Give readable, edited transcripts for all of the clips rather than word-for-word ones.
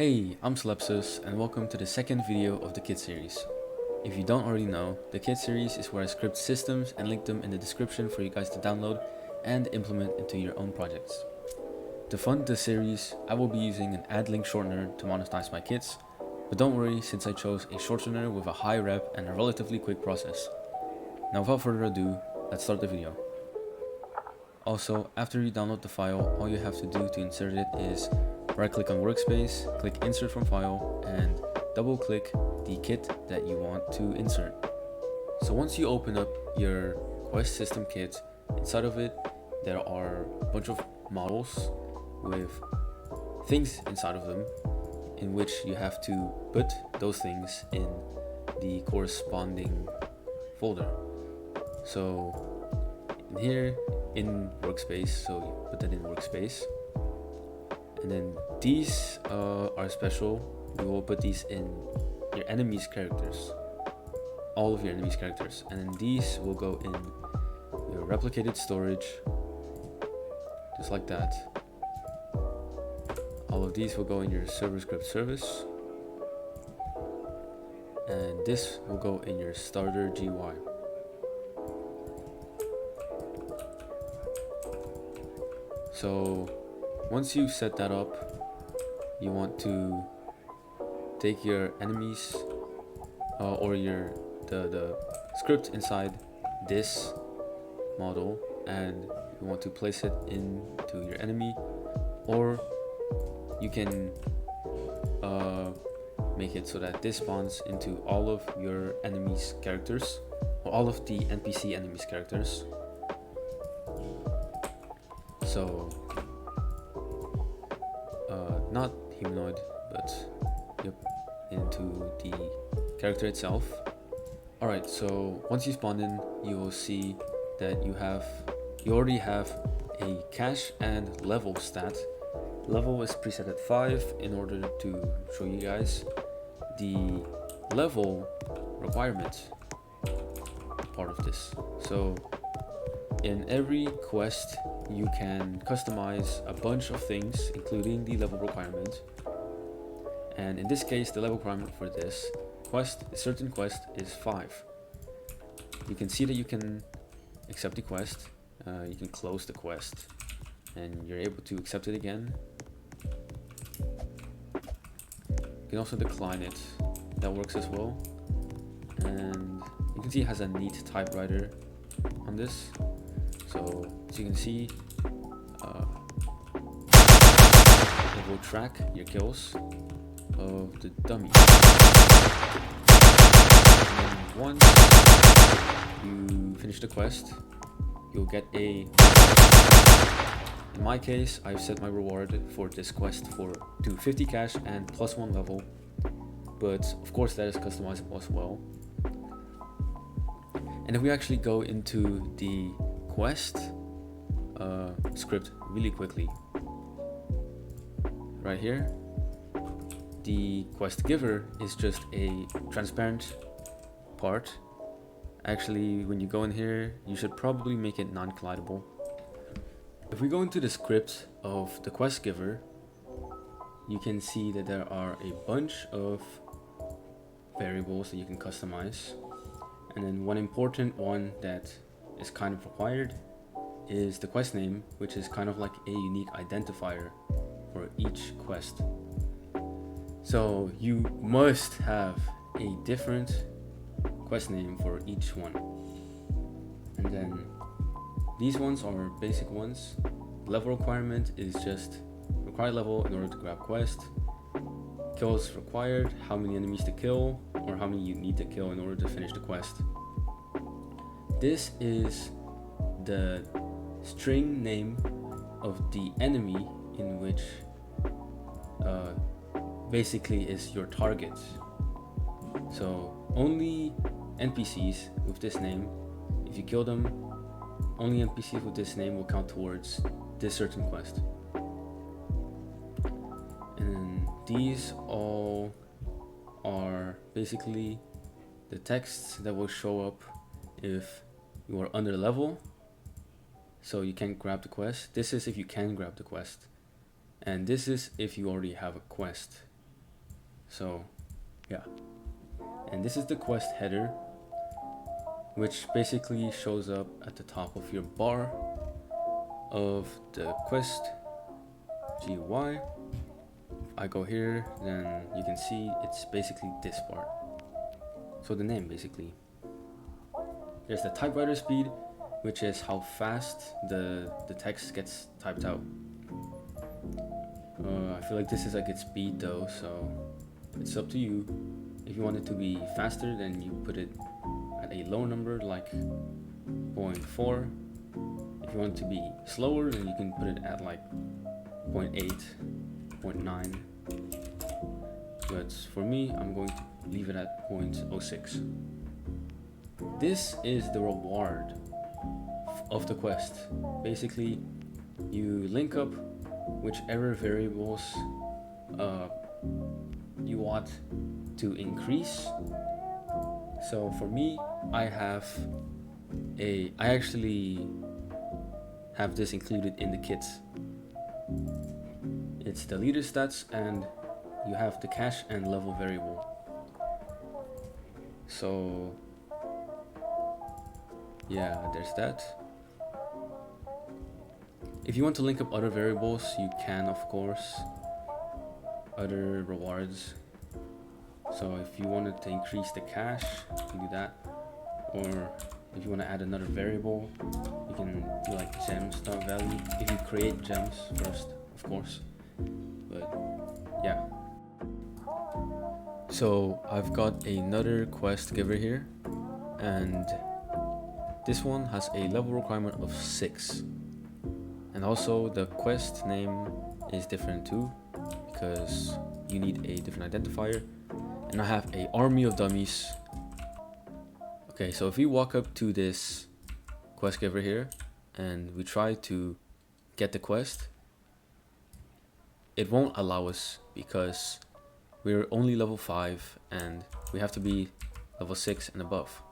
Hey, I'm Slepsis and welcome to the second video of the Kit series. If you don't already know, the Kit series is where I script systems and link them in the description for you guys to download and implement into your own projects. To fund this series, I will be using an add link shortener to monetize my kits, but don't worry since I chose a shortener with a high rep and a relatively quick process. Now without further ado, let's start the video. Also, after you download the file, all you have to do to insert it is right click on workspace, click insert from file, and double click the kit that you want to insert. So once you open up your Quest system kit, inside of it there are a bunch of models with things inside of them in which you have to put those things in the corresponding folder. So in here in workspace, so you put that in workspace. And then these are special. You will put these in your enemy's characters, all of your enemy's characters, and then these will go in your replicated storage, just like that. All of these will go in your server script service, and this will go in your starter GUI. So once you set that up, you want to take your enemies or the script inside this model, and you want to place it into your enemy, or you can make it so that this spawns into all of your enemies' characters, or all of the NPC enemies' characters. So not humanoid, but yep, into the character itself. Alright, so once you spawn in, you will see that you already have a cache and level stat. Level is preset at 5 in order to show you guys the level requirement part of this. So in every quest you can customize a bunch of things, including the level requirement. And in this case, the level requirement for this quest, a certain quest, is 5. You can see that you can accept the quest, you can close the quest, and you're able to accept it again. You can also decline it, that works as well. And you can see it has a neat typewriter on this. So as you can see, it will track your kills of the dummy. And then once you finish the quest, you'll get a... In my case, I've set my reward for this quest to 50 cash and +1 level, but of course that is customizable as well. And if we actually go into the quest script really quickly, right here, the quest giver is just a transparent part. Actually, when you go in here, you should probably make it non-collidable. If we go into the script of the quest giver, you can see that there are a bunch of variables that you can customize, and then one important one that is kind of required is the quest name, which is kind of like a unique identifier for each quest. So you must have a different quest name for each one. And then these ones are basic ones. Level requirement is just required level in order to grab quest. Kills required, how many enemies to kill, or how many you need to kill in order to finish the quest. This is the string name of the enemy in which basically is your target. So only NPCs with this name, if you kill them, only NPCs with this name will count towards this certain quest. And these all are basically the texts that will show up if you are under level, so you can't grab the quest. This is if you can grab the quest, and this is if you already have a quest So yeah, and this is the quest header, which basically shows up at the top of your bar of the quest GUI. If I go here, then you can see it's basically this part. So the name basically. There's the typewriter speed, which is how fast the text gets typed out. I feel like this is like its speed though, so it's up to you. If you want it to be faster, then you put it at a low number like 0.4. If you want it to be slower, then you can put it at like 0.8, 0.9. But for me, I'm going to leave it at 0.06. This is the reward of the quest. Basically, you link up whichever variables you want to increase. So for me, I actually have this included in the kit. It's the leader stats, and you have the cache and level variable. So yeah, there's that. If you want to link up other variables, you can, of course, other rewards. So if you wanted to increase the cache, you can do that. Or if you want to add another variable, you can do like gems.value. If you create gems first, of course. But yeah. So I've got another quest giver here, and this one has a level requirement of 6. And also the quest name is different too, because you need a different identifier. And I have a army of dummies. Okay, so if we walk up to this quest giver here and we try to get the quest, it won't allow us because we're only level 5 and we have to be level 6 and above.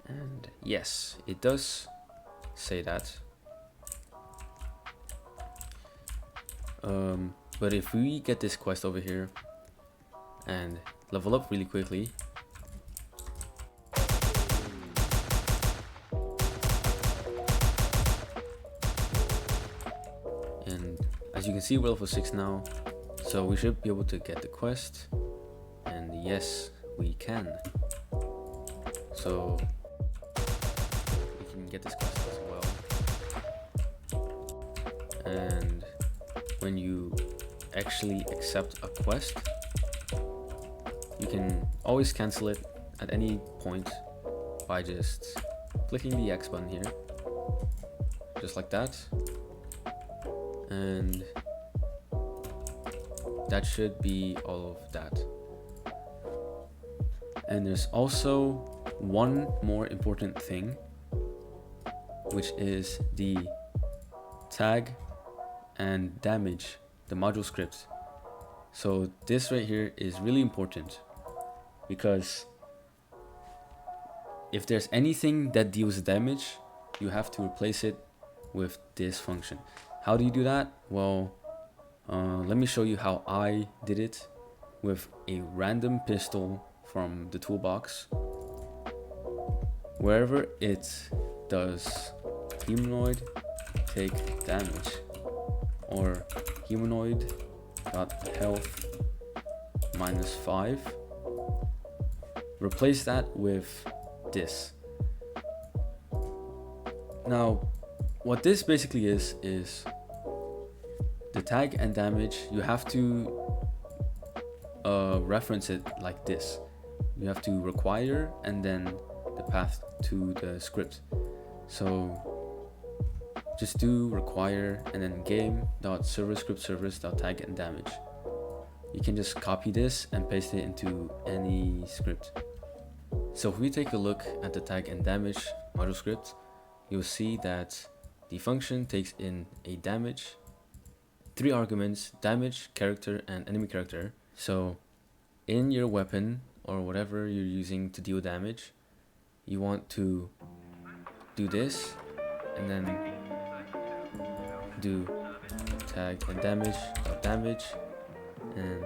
And yes, it does say that. But if we get this quest over here and level up really quickly, and as you can see, we're level 6 now, so we should be able to get the quest. And yes, we can. So we can get this quest as well. And when you actually accept a quest, you can always cancel it at any point by just clicking the X button here, just like that. And that should be all of that. And there's also one more important thing, which is the tag and damage, the module script. So this right here is really important, because if there's anything that deals damage, you have to replace it with this function. How do you do that? Well, let me show you how I did it with a random pistol from the toolbox. Wherever it does humanoid take damage, or humanoid health -5, replace that with this. Now what this basically is the tag and damage. You have to reference it like this. You have to require and then the path to the script. So just do require and then game.server-script-service.tag and damage. You can just copy this and paste it into any script. So if we take a look at the tag and damage module script, you'll see that the function takes in a damage, 3 arguments: damage, character, and enemy character. So in your weapon or whatever you're using to deal damage, you want to do this and then do tag and damage, and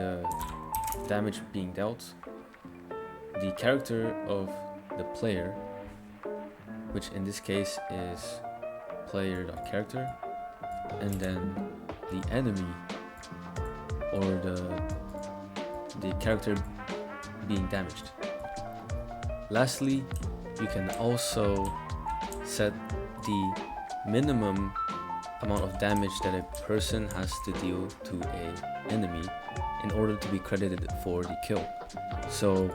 the damage being dealt, the character of the player, which in this case is player.character, and then the enemy or the character being damaged. Lastly, you can also set the minimum amount of damage that a person has to deal to an enemy in order to be credited for the kill. So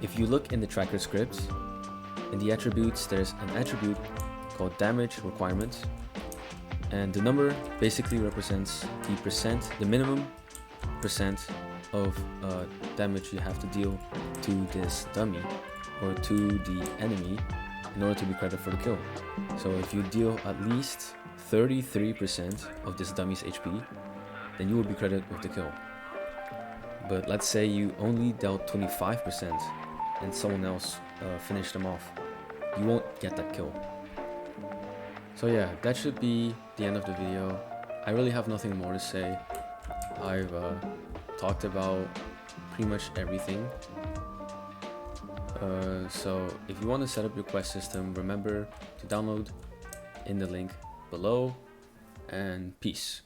if you look in the tracker script, in the attributes there's an attribute called damage requirements, and the number basically represents the minimum percent of damage you have to deal to this dummy or to the enemy in order to be credited for the kill. So if you deal at least 33% of this dummy's HP, then you will be credited with the kill. But let's say you only dealt 25% and someone else finished them off, you won't get that kill. So yeah, that should be the end of the video. I really have nothing more to say. I've talked about pretty much everything. So if you want to set up your quest system, remember to download in the link below, and peace.